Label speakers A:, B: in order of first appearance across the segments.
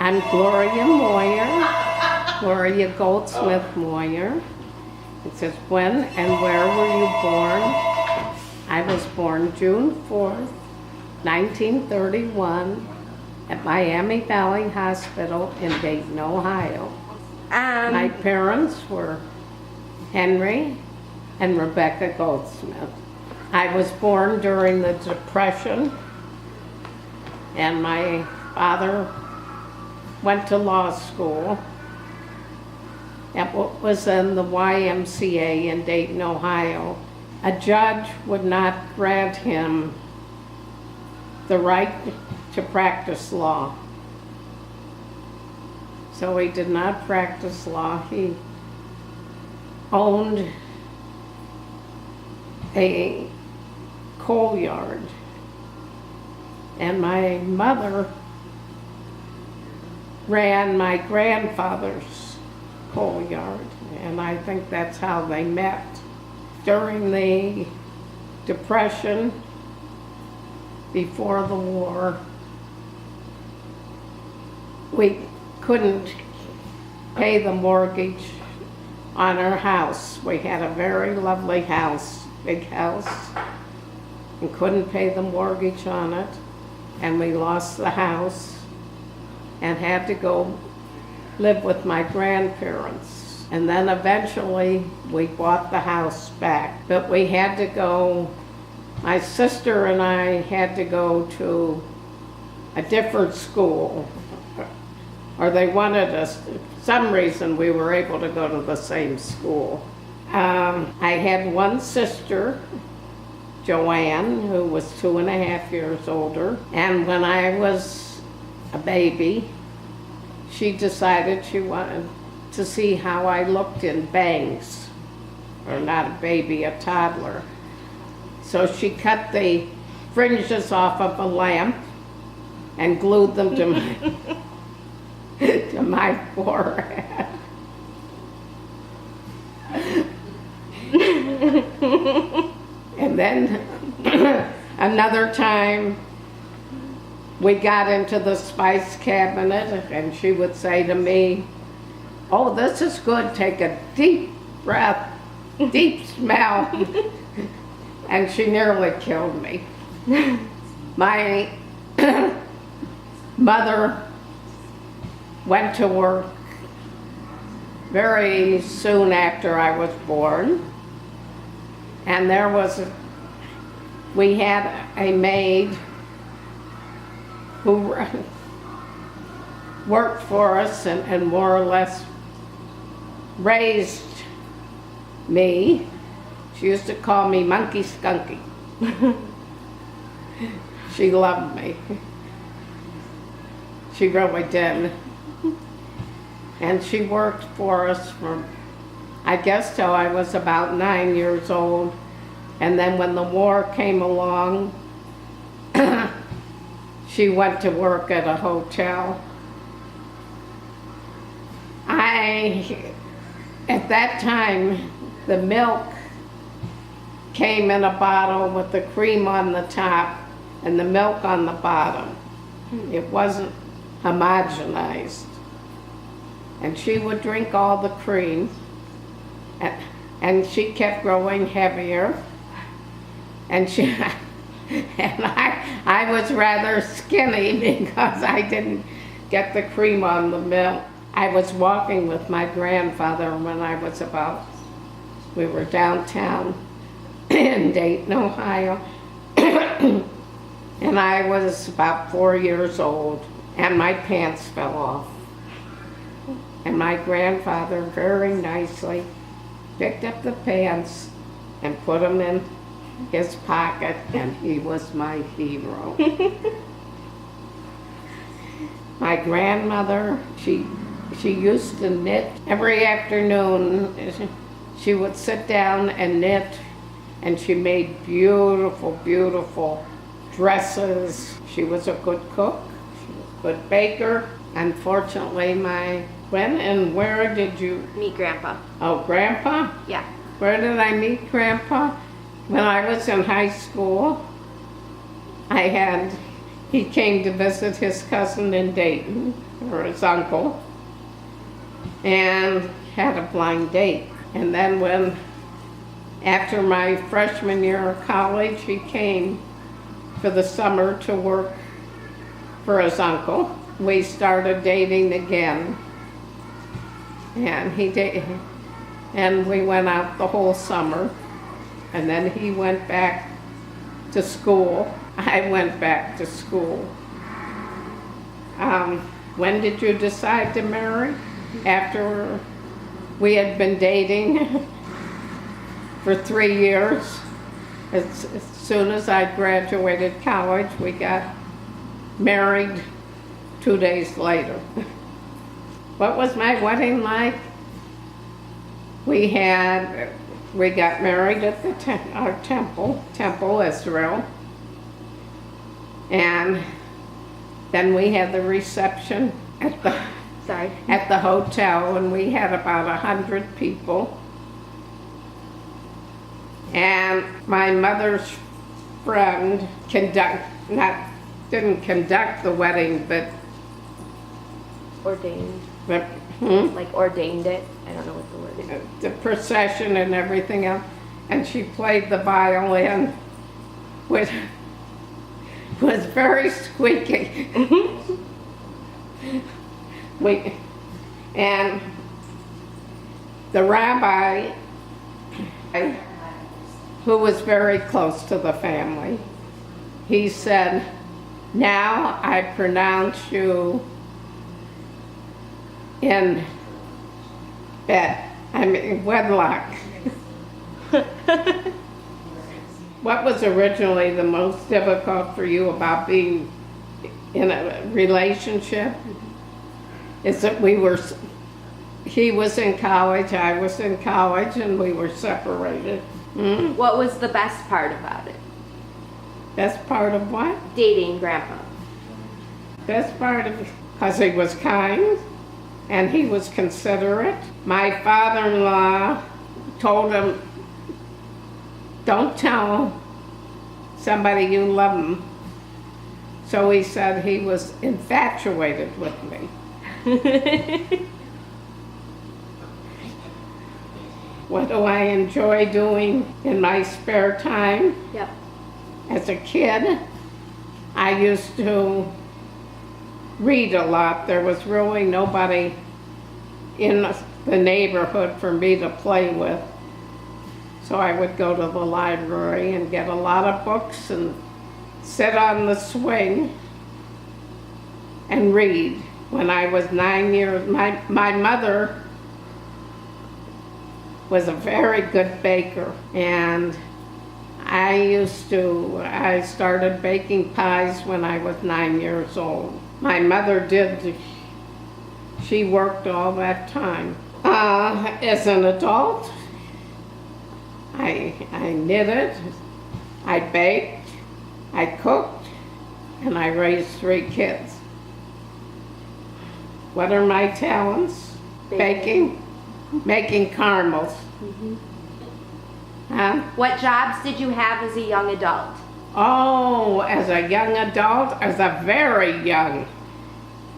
A: I'm Gloria Moyer, Gloria Goldsmith Moyer. It says, when and where were you born? I was born June 4th, 1931 at Miami Valley Hospital in Dayton, Ohio. My parents were Henry and Rebecca Goldsmith. I was born during the Depression, and my father went to law school at what was in the YMCA in Dayton, Ohio. A judge would not grant him the right to practice law. So he did not practice law. He owned a coal yard. And my mother ran my grandfather's coal yard, and I think that's how they met. During the Depression, before the war, we couldn't pay the mortgage on our house. We had a very lovely house, big house, and couldn't pay the mortgage on it, and we lost the house and had to go live with my grandparents. And then eventually we bought the house back. But we had to go, my sister and I had to go to a different school, or they wanted us, for some reason we were able to go to the same school. I had one sister, Joanne, who was 2.5 years older, and when I was a baby, she decided she wanted to see how I looked in bangs, or not a baby, a toddler. So she cut the fringes off of a lamp and glued them to my, to my forehead. And then another time, we got into the spice cabinet, and she would say to me, "Oh, this is good, take a deep breath, deep smell." And she nearly killed me. My mother went to work very soon after I was born, and we had a maid who worked for us and more or less raised me. She used to call me Monkey Skunky. She loved me. She really did. And she worked for us from, I guess, till I was about 9 years old. And then when the war came along, she went to work at a hotel. At that time, the milk came in a bottle with the cream on the top and the milk on the bottom. It wasn't homogenized. And she would drink all the cream, and she kept growing heavier. And I was rather skinny because I didn't get the cream on the milk. I was walking with my grandfather when I was we were downtown in Dayton, Ohio, and I was about 4 years old, and my pants fell off. And my grandfather very nicely picked up the pants and put them in his pocket, and he was my hero. My grandmother, she used to knit. Every afternoon, she would sit down and knit, and she made beautiful, beautiful dresses. She was a good cook, she was a good baker. Unfortunately, when and where did you
B: meet Grandpa?
A: Oh, Grandpa?
B: Yeah.
A: Where did I meet Grandpa? When I was in high school, I had he came to visit his cousin in Dayton, or his uncle, and had a blind date. And then after my freshman year of college, he came for the summer to work for his uncle. We started dating again, and we went out the whole summer, and then he went back to school. I went back to school. When did you decide to marry? After we had been dating for 3 years. As soon as I graduated college, we got married 2 days later. What was my wedding like? We got married at our Temple Israel, and then we had the reception at the hotel, and we had about 100 people. And my mother's friend didn't conduct the wedding, but
B: Ordained. Like ordained it. I don't know what the word is.
A: The procession and everything else, and she played the violin, which was very squeaky. And the rabbi, who was very close to the family, he said, "Now I pronounce you in wedlock." What was originally the most difficult for you about being in a relationship is that he was in college, I was in college, and we were separated.
B: What was the best part about it?
A: Best part of what?
B: Dating Grandpa.
A: Best part of, because he was kind and he was considerate. My father-in-law told him, "Don't tell somebody you love them." So he said he was infatuated with me. What do I enjoy doing in my spare time?
B: Yep.
A: As a kid, I used to read a lot. There was really nobody in the neighborhood for me to play with. So I would go to the library and get a lot of books and sit on the swing and read. When I was 9 years, my mother was a very good baker, and I started baking pies when I was 9 years old. My mother she worked all that time. As an adult, I knitted, I baked, I cooked, and I raised 3 kids. What are my talents? Baking, making caramels. Huh?
B: What jobs did you have as a young adult?
A: Oh, as a young adult, as a very young.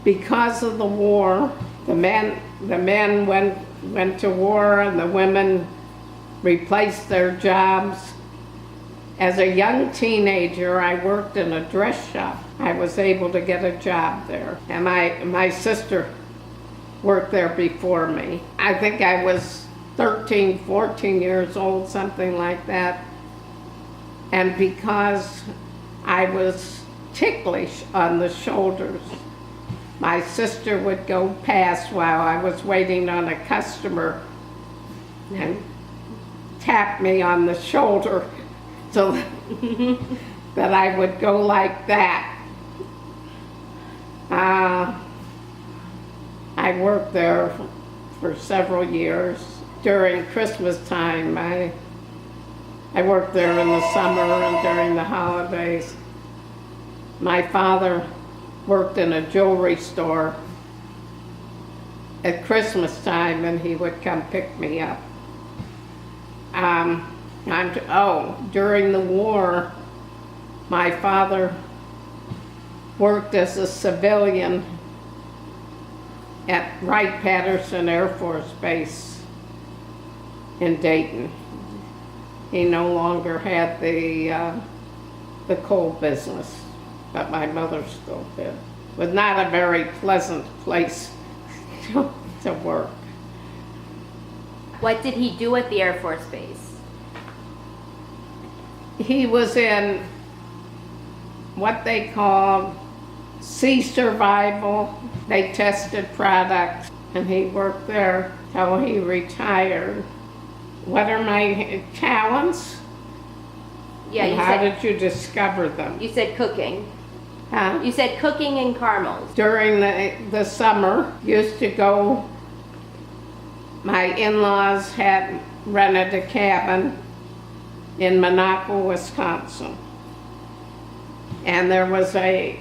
A: Because of the war, the men went to war and the women replaced their jobs. As a young teenager, I worked in a dress shop. I was able to get a job there. And my sister worked there before me. I think I was 13, 14 years old, something like that. And because I was ticklish on the shoulders, my sister would go past while I was waiting on a customer and tap me on the shoulder so that I would go like that. I worked there for several years. During Christmas time, I worked there in the summer and during the holidays. My father worked in a jewelry store at Christmas time, and he would come pick me up. During the war, my father worked as a civilian at Wright-Patterson Air Force Base in Dayton. He no longer had the coal business, but my mother still did. It was not a very pleasant place to work.
B: What did he do at the Air Force Base?
A: He was in what they call sea survival. They tested products, and he worked there till he retired. What are my talents?
B: Yeah,
A: and
B: you
A: how
B: said,
A: did you discover them?
B: you said cooking.
A: Huh?
B: You said cooking and caramels.
A: During the summer, used to go, my in-laws had rented a cabin in Monaco, Wisconsin. And there was a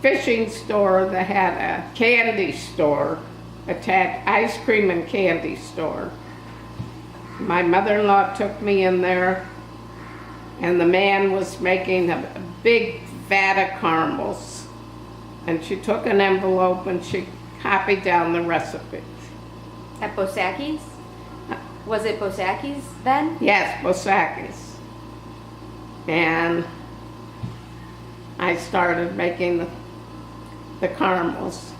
A: fishing store that had a candy store, ice cream and candy store. My mother-in-law took me in there, and the man was making a big vat of caramels. And she took an envelope and she copied down the recipe.
B: At Bosaki's? Was it Bosaki's then?
A: Yes, Bosaki's. And I started making the caramels.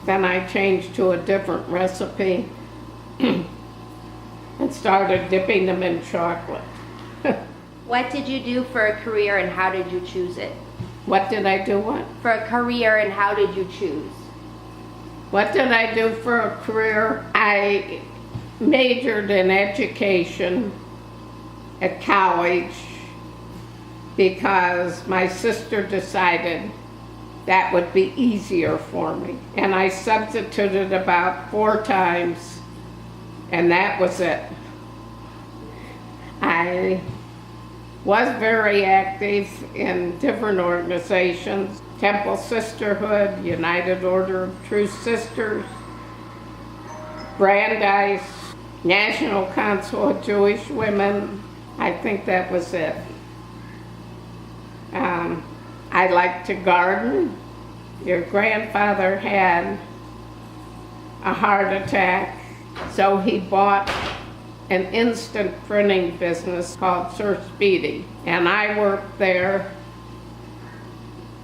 A: Then I changed to a different recipe and started dipping them in chocolate.
B: What did you do for a career and how did you choose it?
A: What did I do what?
B: For a career and how did you choose?
A: What did I do for a career? I majored in education at college because my sister decided that would be easier for me. And I substituted about 4 times, and that was it. I was very active in different organizations: Temple Sisterhood, United Order of True Sisters, Brandeis, National Council of Jewish Women. I think that was it. I like to garden. Your grandfather had a heart attack, so he bought an instant printing business called Sir Speedy, and I worked there,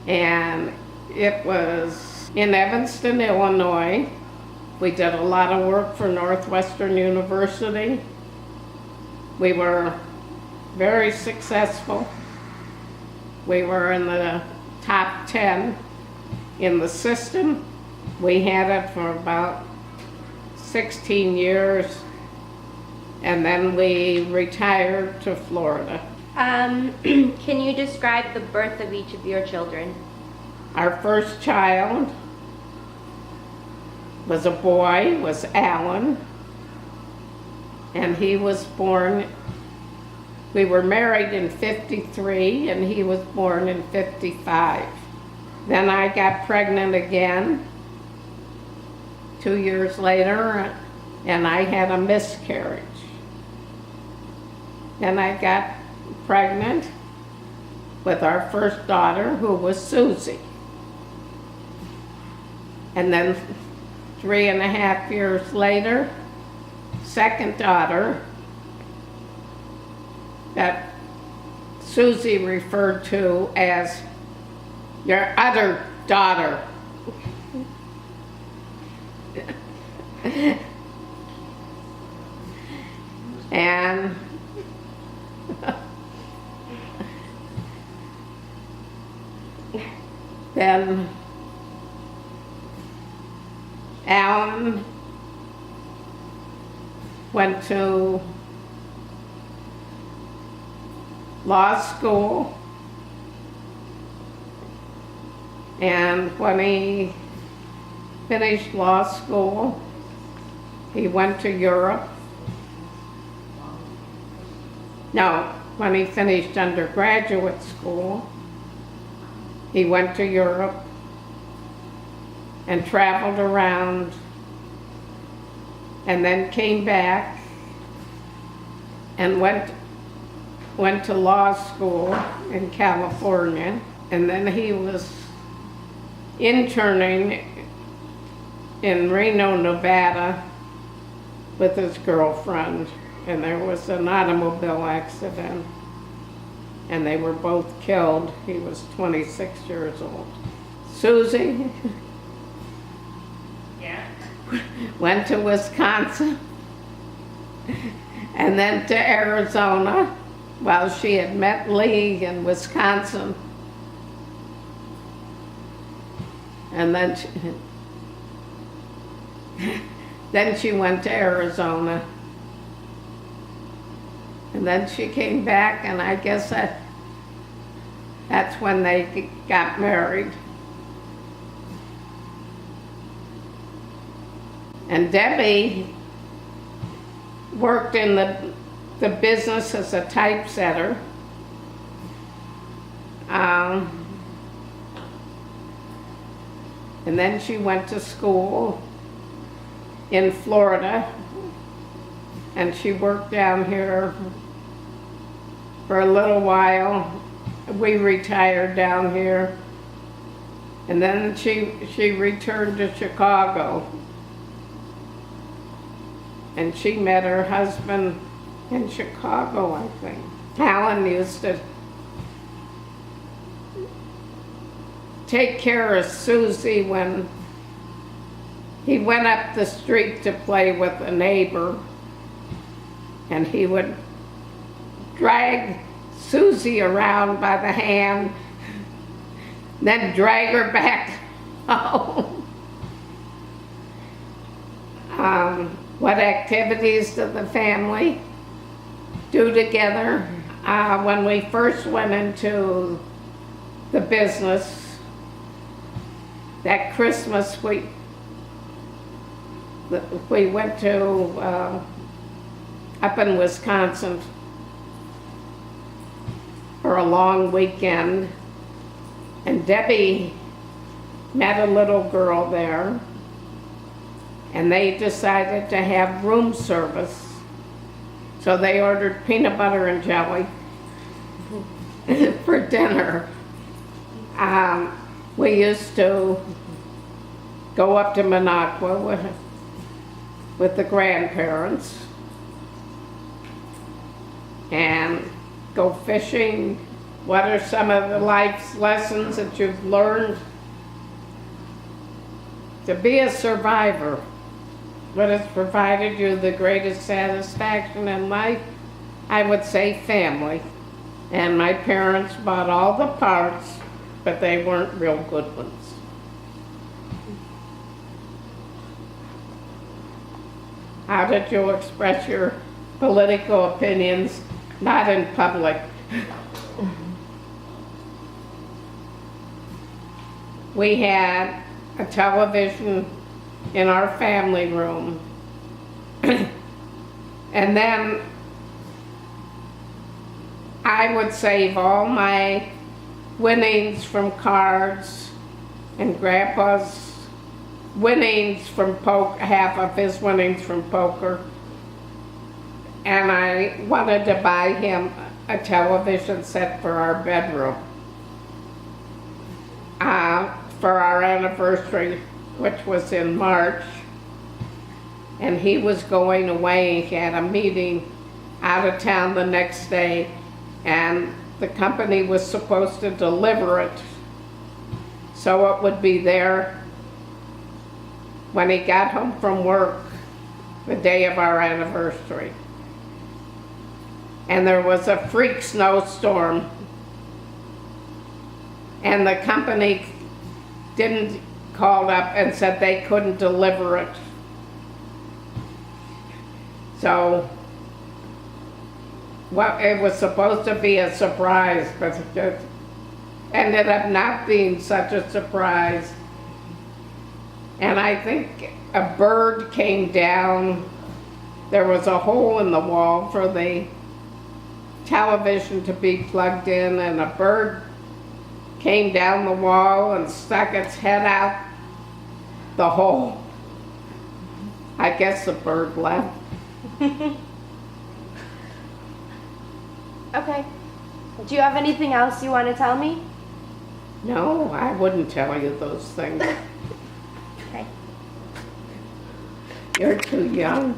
A: and it was in Evanston, Illinois. We did a lot of work for Northwestern University. We were very successful. We were in the top 10 in the system. We had it for about 16 years, and then we retired to Florida.
B: Can you describe the birth of each of your children?
A: Our first child was a boy, was Alan, and he was born, we were married in 53, and he was born in 55. Then I got pregnant again 2 years later, and I had a miscarriage. Then I got pregnant with our first daughter, who was Susie. And then 3.5 years later, second daughter that Susie referred to as your other daughter. And then Alan went to law school, and when he finished law school, he went to Europe. No, when he finished undergraduate school, he went to Europe and traveled around, and then came back and went to law school in California. And then he was interning in Reno, Nevada with his girlfriend, and there was an automobile accident, and they were both killed. He was 26 years old. Susie went to Wisconsin and then to Arizona while she had met Lee in Wisconsin. And then she went to Arizona. And then she came back, and I guess that's when they got married. And Debbie worked in the business as a typesetter. And then she went to school in Florida, and she worked down here for a little while. We retired down here, and then she returned to Chicago, and she met her husband in Chicago, I think. Alan used to take care of Susie when he went up the street to play with a neighbor, and he would drag Susie around by the hand, then drag her back home. What activities did the family do together? When we first went into the business, that Christmas we went to up in Wisconsin for a long weekend, and Debbie met a little girl there, and they decided to have room service. So they ordered peanut butter and jelly for dinner. We used to go up to Minocqua with the grandparents and go fishing. What are some of the life lessons that you've learned? To be a survivor. What has provided you the greatest satisfaction in life? I would say family. And my parents bought all the parts, but they weren't real good ones. How did you express your political opinions, not in public? We had a television in our family room. And then I would save all my winnings from cards and Grandpa's winnings from poker, half of his winnings from poker. And I wanted to buy him a television set for our bedroom. For our anniversary, which was in March, and he was going away. He had a meeting out of town the next day, and the company was supposed to deliver it so it would be there when he got home from work the day of our anniversary. And there was a freak snowstorm, and the company didn't call up and said they couldn't deliver it. So, well, it was supposed to be a surprise, but it just ended up not being such a surprise. And I think a bird came down. There was a hole in the wall for the television to be plugged in, and a bird came down the wall and stuck its head out the hole. I guess the bird left.
B: Okay. Do you have anything else you want to tell me?
A: No, I wouldn't tell you those things.
B: Okay.
A: You're too young.